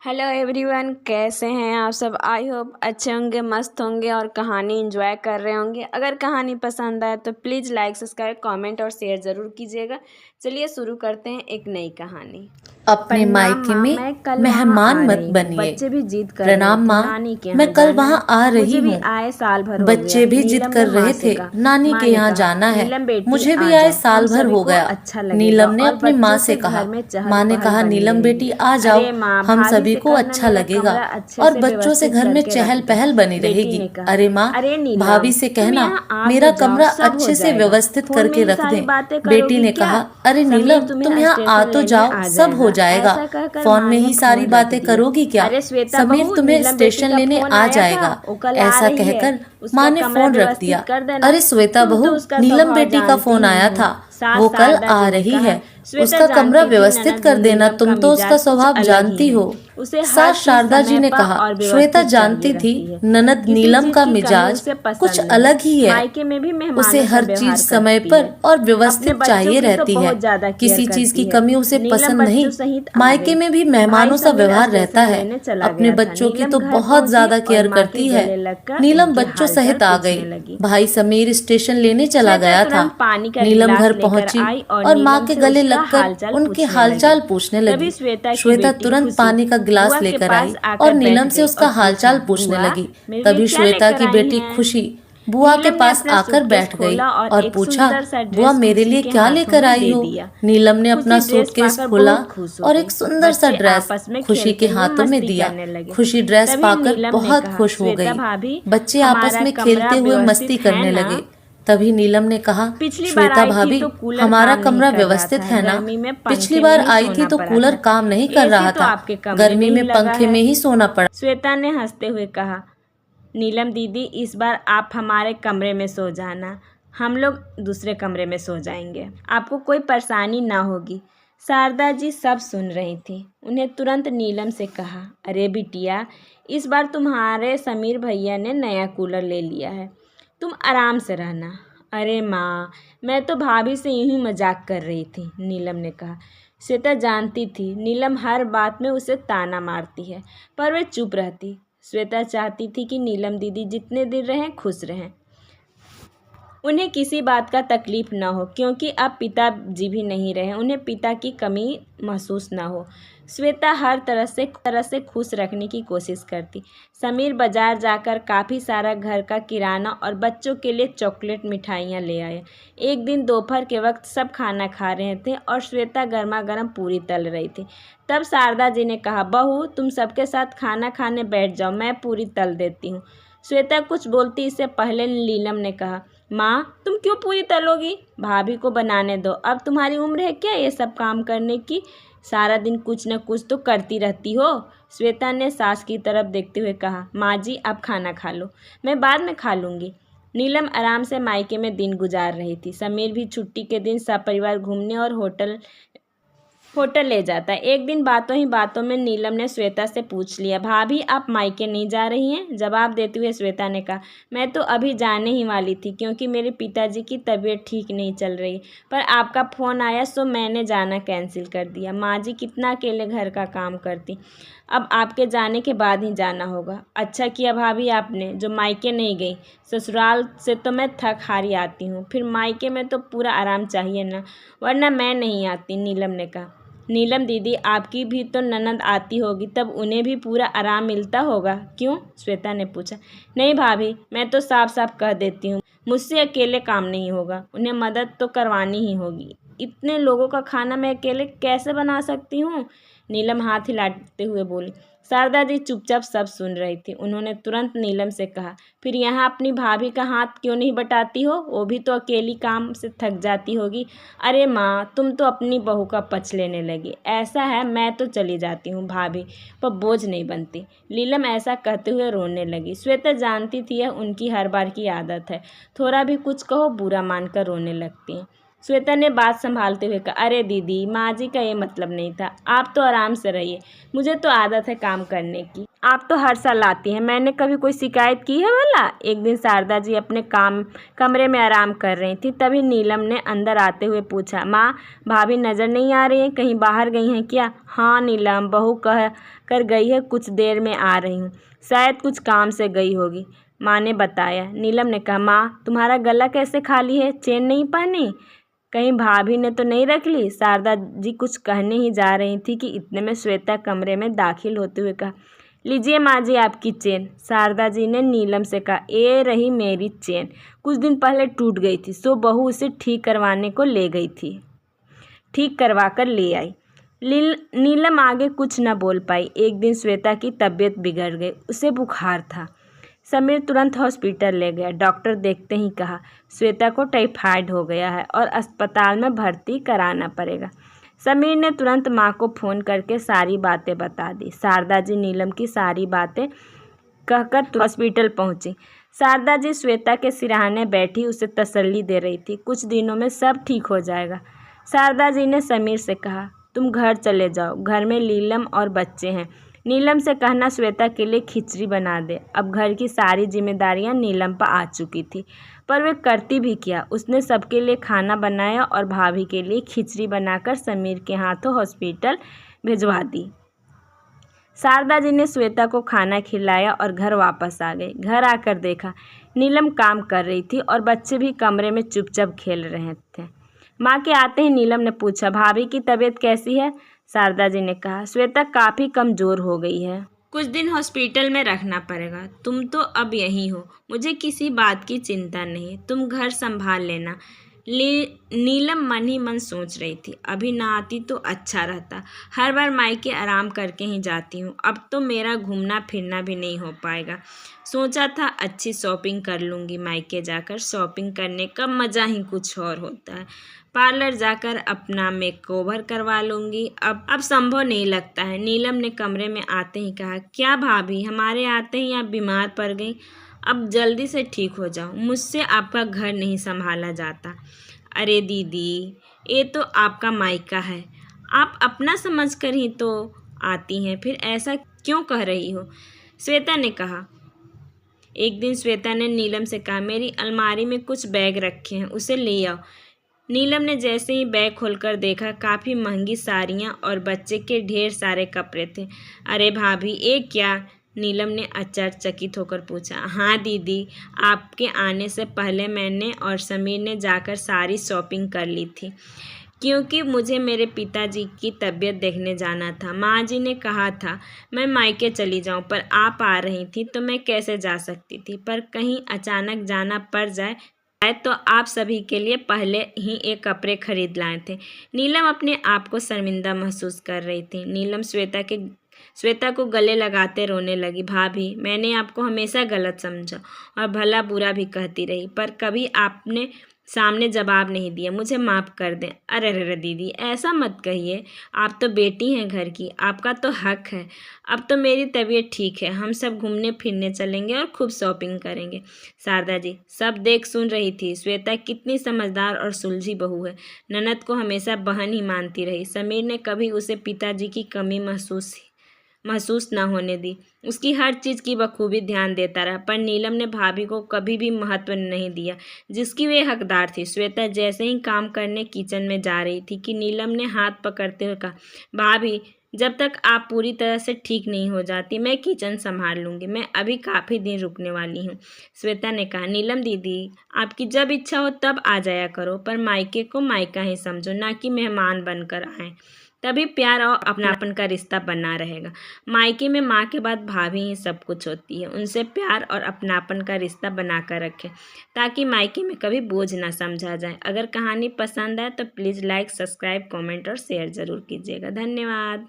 Hello everyone, कैसे हैं आप सब। आई होप अच्छे होंगे, मस्त होंगे और कहानी एंजॉय कर रहे होंगे। अगर कहानी पसंद आए तो प्लीज़ लाइक, सब्सक्राइब, कमेंट और शेयर ज़रूर कीजिएगा। चलिए शुरू करते हैं एक नई कहानी। अपने प्रणाम मायके माँ, में मैं कल वहाँ मेहमान आ मत रही हूँ। बनिए। बच्चे भी जिद कर रहे प्रणाम थे माँ, नानी के मैं यहाँ कल जाना वहाँ है। आ रही मुझे भी हूँ। आए साल भर हो बच्चे गया। भी जिद नीलम ने कर माँ रहे से थे कहा। नानी माँ के ने यहाँ कहा, जाना है। नीलम बेटी मुझे आ भी आए जाओ, हम साल भर सभी हो को गया। अच्छा लगेगा नीलम ने और अपनी बच्चों माँ से से घर कहा। में चहल माँ ने पहल कहा, बनी नीलम रहेगी। बेटी आ जाओ, अरे माँ, हम भाभी सभी से को कहना अच्छा मेरा लगेगा कमरा अच्छे और से बच्चों से व्यवस्थित घर में करके रख चहल दे। पहल बनी बेटी रहेगी। ने कहा, अरे माँ, अरे नीलम, भाभी से तुम कहना यहाँ आ मेरा तो जाओ, कमरा सब हो अच्छे से जाएगा। व्यवस्थित फोन में करके ही रख सारी दें। बातें बेटी करोगी ने क्या? कहा, अरे समीर नीलम, तुम तुम्हें यहाँ आ स्टेशन तो लेने जाओ, आ सब हो जाएगा। जाएगा। ऐसा कहकर फोन माँ में ने ही सारी फोन रख बातें दिया। करोगी क्या? अरे श्वेता समीर बहू, तुम्हें नीलम बेटी स्टेशन का लेने फोन आ आया था, जाएगा। वो कल आ ऐसा रही है। कहकर उसका माँ ने कमरा फोन रख व्यवस्थित दिया। कर देना। अरे श्वेता तुम तो बहू, उसका नीलम स्वभाव बेटी का जानती फोन ही आया हो। था, सास वो कल शारदा आ जी ने रही कहा। है। श्वेता उसका कमरा जानती थी व्यवस्थित ननद कर देना, नीलम का तुम तो उसका मिजाज कुछ स्वभाव अलग ही जानती है। हो। उसे हर सास चीज शारदा जी समय ने पर कहा। और श्वेता व्यवस्थित चाहिए जानती थी रहती है। ननद किसी नीलम चीज का की कमी मिजाज उसे कुछ पसंद नहीं। अलग ही है। मायके में भी उसे मेहमानों सा हर चीज व्यवहार समय करती पर है। और अपने व्यवस्थित बच्चों चाहिए की तो रहती है। बहुत ज्यादा केयर किसी चीज करती की है। कमी उसे नीलम पसंद नहीं। बच्चों सहित आ मायके गई। में भी भाई मेहमानों सा समीर व्यवहार रहता स्टेशन है। लेने चला अपने गया था। बच्चों की नीलम तो घर बहुत पहुंची ज्यादा और केयर माँ के करती है। गले लगकर नीलम उनके बच्चों हालचाल सहित आ गई। पूछने लगी। भाई समीर स्टेशन लेने चला श्वेता गया था। तुरंत पानी का नीलम गिलास घर लेकर पहुंची आई और और माँ नीलम के से गले उसका लगकर हालचाल उनके पूछने लगी। हालचाल पूछने तभी लगी। श्वेता की श्वेता बेटी तुरंत खुशी पानी का गिलास बुआ के लेकर पास आई और आकर बैठ नीलम से गई और उसका पूछा, हालचाल पूछने बुआ लगी। मेरे लिए तभी क्या श्वेता लेकर की आई बेटी हैं? खुशी बुआ के नीलम ने पास अपना आकर सूटकेस बैठ गई खोला और और एक पूछा, सुंदर सा बुआ ड्रेस मेरे खुशी लिए के क्या हाथों लेकर में आई दे हो? दिया। नीलम ने अपना खुशी ड्रेस सूटकेस पाकर खोला बहुत खुश हो और गई। एक सुंदर सा बच्चे ड्रेस आपस में खुशी के खेलते हुए हाथों में मस्ती दिया। करने लगे। खुशी ड्रेस तभी पाकर नीलम ने बहुत कहा, खुश हो श्वेता गई। भाभी, बच्चे आपस हमारा में कमरा खेलते हुए व्यवस्थित मस्ती है करने ना? लगे। तभी नीलम ने कहा, पिछली बार श्वेता आई थी भाभी, तो कूलर हमारा काम नहीं कमरा कर रहा व्यवस्थित था। है ना? गर्मी में पिछली पंखे में बार ही आई थी सोना तो पड़ा कूलर था। काम नहीं कर एसी रहा तो था। आपके कमरे में गर्मी ही में लगा पंखे है। में ही सोना पड़ा। श्वेता ने हंसते हुए कहा, नीलम दीदी, इस बार आप हमारे कमरे में सो जाना, हम लोग दूसरे कमरे में सो जाएंगे। आपको कोई परेशानी ना होगी। शारदा जी सब सुन रही थी। उन्हें तुरंत नीलम से कहा, अरे बिटिया, इस बार तुम्हारे समीर भैया ने नया कूलर ले लिया है, तुम आराम से रहना। अरे माँ, मैं तो भाभी से यूं ही मजाक कर रही थी, नीलम ने कहा। श्वेता जानती थी नीलम हर बात में उसे ताना मारती है, पर वे चुप रहती। श्वेता चाहती थी कि नीलम दीदी जितने दिन रहें खुश रहें, उन्हें किसी बात का तकलीफ न हो, क्योंकि अब पिताजी भी नहीं रहे, उन्हें पिता की कमी महसूस न हो। श्वेता हर तरह से खुश रखने की कोशिश करती। समीर बाजार जाकर काफ़ी सारा घर का किराना और बच्चों के लिए चॉकलेट मिठाइयाँ ले आए। एक दिन दोपहर के वक्त सब खाना खा रहे थे और श्वेता गर्मा गर्म पूरी तल रही थी। तब शारदा जी ने कहा, बहू तुम सबके साथ खाना खाने बैठ जाओ, मैं पूरी तल देती हूँ। श्वेता कुछ बोलती इससे पहले नीलम ने कहा, माँ तुम क्यों पूरी तलोगी, भाभी को बनाने दो, अब तुम्हारी उम्र है क्या ये सब काम करने की, सारा दिन कुछ न कुछ तो करती रहती हो। श्वेता ने सास की तरफ देखते हुए कहा, माँ जी आप खाना खा लो, मैं बाद में खा लूँगी। नीलम आराम से मायके में दिन गुजार रही थी। समीर भी छुट्टी के दिन सपरिवार घूमने और होटल ले जाता है। एक दिन बातों ही बातों में नीलम ने श्वेता से पूछ लिया, भाभी आप मायके नहीं जा रही हैं? जवाब देते हुए श्वेता ने कहा, मैं तो अभी जाने ही वाली थी, क्योंकि मेरे पिताजी की तबीयत ठीक नहीं चल रही, पर आपका फ़ोन आया सो मैंने जाना कैंसिल कर दिया। माँ जी कितना अकेले घर का काम करती, अब आपके जाने के बाद ही जाना होगा। अच्छा किया भाभी आपने जो मायके नहीं गई, ससुराल से तो मैं थक हारी आती हूँ, फिर मायके में तो पूरा आराम चाहिए ना, वरना मैं नहीं आती। नीलम ने कहा, नीलम दीदी आपकी भी तो ननद आती होगी, तब उन्हें भी पूरा आराम मिलता होगा, क्यों? श्वेता ने पूछा। नहीं भाभी, मैं तो साफ साफ कह देती हूँ, मुझसे अकेले काम नहीं होगा, उन्हें मदद तो करवानी ही होगी। इतने लोगों का खाना मैं अकेले कैसे बना सकती हूँ? नीलम हाथ हिलाते हुए बोली। शारदा जी चुपचाप सब सुन रही थी। उन्होंने तुरंत नीलम से कहा, फिर यहाँ अपनी भाभी का हाथ क्यों नहीं बटाती हो, वो भी तो अकेली काम से थक जाती होगी। अरे माँ, तुम तो अपनी बहू का पक्ष लेने लगी। ऐसा है मैं तो चली जाती हूँ, भाभी पर बोझ नहीं बनती। नीलम ऐसा कहते हुए रोने लगी। श्वेता जानती थी यह उनकी हर बार की आदत है, थोड़ा भी कुछ कहो बुरा मानकर रोने लगती हैं। श्वेता ने बात संभालते हुए कहा, अरे दीदी, माँ जी का ये मतलब नहीं था। आप तो आराम से रहिए, मुझे तो आदत है काम करने की। आप तो हर साल आती हैं, मैंने कभी कोई शिकायत की है भला? एक दिन शारदा जी अपने कमरे में आराम कर रही थी, तभी नीलम ने अंदर आते हुए पूछा, माँ, भाभी नज़र नहीं आ रही हैं, कहीं बाहर गई हैं क्या? हाँ नीलम, बहू कह कर गई है, कुछ देर में आ रही हूँ। शायद कुछ काम से गई होगी, माँ ने बताया। नीलम ने कहा, माँ, तुम्हारा गला कैसे खाली है? चेन नहीं पहनी? कहीं भाभी ने तो नहीं रख ली? शारदा जी कुछ कहने ही जा रही थी कि इतने में श्वेता कमरे में दाखिल होते हुए कहा, लीजिए माँ जी आपकी चेन। शारदा जी ने नीलम से कहा, ये रही मेरी चेन, कुछ दिन पहले टूट गई थी, सो बहू उसे ठीक करवाने को ले गई थी, ठीक करवा कर ले आई। नीलम आगे कुछ न बोल पाई। एक दिन श्वेता की तबीयत बिगड़ गई, उसे बुखार था। समीर तुरंत हॉस्पिटल ले गया। डॉक्टर देखते ही कहा, श्वेता को टाइफाइड हो गया है और अस्पताल में भर्ती कराना पड़ेगा। समीर ने तुरंत माँ को फ़ोन करके सारी बातें बता दी। शारदा जी नीलम की सारी बातें कहकर हॉस्पिटल पहुंची। शारदा जी श्वेता के सिरहाने बैठी उसे तसल्ली दे रही थी, कुछ दिनों में सब ठीक हो जाएगा। शारदा जी ने समीर से कहा, तुम घर चले जाओ, घर में नीलम और बच्चे हैं। नीलम से कहना श्वेता के लिए खिचड़ी बना दे। अब घर की सारी जिम्मेदारियां नीलम पर आ चुकी थी, पर वे करती भी क्या। उसने सबके लिए खाना बनाया और भाभी के लिए खिचड़ी बनाकर समीर के हाथों हॉस्पिटल भिजवा दी। शारदा जी ने श्वेता को खाना खिलाया और घर वापस आ गई। घर आकर देखा नीलम काम कर रही थी और बच्चे भी कमरे में चुपचाप खेल रहे थे। माँ के आते ही नीलम ने पूछा, भाभी की तबीयत कैसी है? शारदा जी ने कहा, श्वेता काफ़ी कमज़ोर हो गई है, कुछ दिन हॉस्पिटल में रखना पड़ेगा। तुम तो अब यहीं हो, मुझे किसी बात की चिंता नहीं, तुम घर संभाल लेना। नीलम मन ही मन सोच रही थी, अभी ना आती तो अच्छा रहता, हर बार मायके आराम करके ही जाती हूँ, अब तो मेरा घूमना फिरना भी नहीं हो पाएगा। सोचा था अच्छी शॉपिंग कर लूँगी, मायके जाकर शॉपिंग करने का मज़ा ही कुछ और होता है। पार्लर जाकर अपना मेकओवर करवा लूँगी, अब संभव नहीं लगता है। नीलम ने कमरे में आते ही कहा, क्या भाभी, हमारे आते ही आप बीमार पड़ गई? अब जल्दी से ठीक हो जाओ, मुझसे आपका घर नहीं संभाला जाता। अरे दीदी, ये तो आपका मायका है, आप अपना समझकर ही तो आती हैं, फिर ऐसा क्यों कह रही हो? श्वेता ने कहा। एक दिन श्वेता ने नीलम से कहा, मेरी अलमारी में कुछ बैग रखे हैं, उसे ले आओ। नीलम ने जैसे ही बैग खोलकर देखा, काफ़ी महंगी साड़ियाँ और बच्चे के ढेर सारे कपड़े थे। अरे भाभी, ये क्या? नीलम ने आश्चर्यचकित होकर पूछा। हाँ दीदी, आपके आने से पहले मैंने और समीर ने जाकर सारी शॉपिंग कर ली थी, क्योंकि मुझे मेरे पिताजी की तबीयत देखने जाना था। माँ जी ने कहा था मैं मायके चली जाऊँ, पर आप आ रही थी तो मैं कैसे जा सकती थी, पर कहीं अचानक जाना पड़ जाए तो आप सभी के लिए पहले ही एक कपड़े खरीद लाए थे। नीलम अपने आप को शर्मिंदा महसूस कर रही थी। नीलम श्वेता को गले लगाते रोने लगी। भाभी, मैंने आपको हमेशा गलत समझा और भला बुरा भी कहती रही, पर कभी आपने सामने जवाब नहीं दिया, मुझे माफ़ कर दें। अरे दीदी, ऐसा मत कहिए, आप तो बेटी हैं घर की, आपका तो हक है। अब तो मेरी तबीयत ठीक है, हम सब घूमने फिरने चलेंगे और खूब शॉपिंग करेंगे। शारदा जी सब देख सुन रही थी। श्वेता कितनी समझदार और सुलझी बहू है, ननद को हमेशा बहन ही मानती रही। समीर ने कभी उसे पिताजी की कमी महसूस न होने दी, उसकी हर चीज़ की बखूबी ध्यान देता रहा, पर नीलम ने भाभी को कभी भी महत्व नहीं दिया जिसकी वे हकदार थी। श्वेता जैसे ही काम करने किचन में जा रही थी कि नीलम ने हाथ पकड़ते हुए कहा, भाभी, जब तक आप पूरी तरह से ठीक नहीं हो जाती मैं किचन संभाल लूँगी, मैं अभी काफ़ी दिन रुकने वाली हूँ। श्वेता ने कहा, नीलम दीदी, आपकी जब इच्छा हो तब आ जाया करो, पर मायके को मायका ही समझो, ना कि मेहमान बनकर आएँ, तभी प्यार और अपनापन का रिश्ता बना रहेगा। मायके में माँ के बाद भाभी ही सब कुछ होती है, उनसे प्यार और अपनापन का रिश्ता बनाकर रखें ताकि मायके में कभी बोझ ना समझा जाए। अगर कहानी पसंद आए तो प्लीज़ लाइक, सब्सक्राइब, कमेंट और शेयर ज़रूर कीजिएगा। धन्यवाद।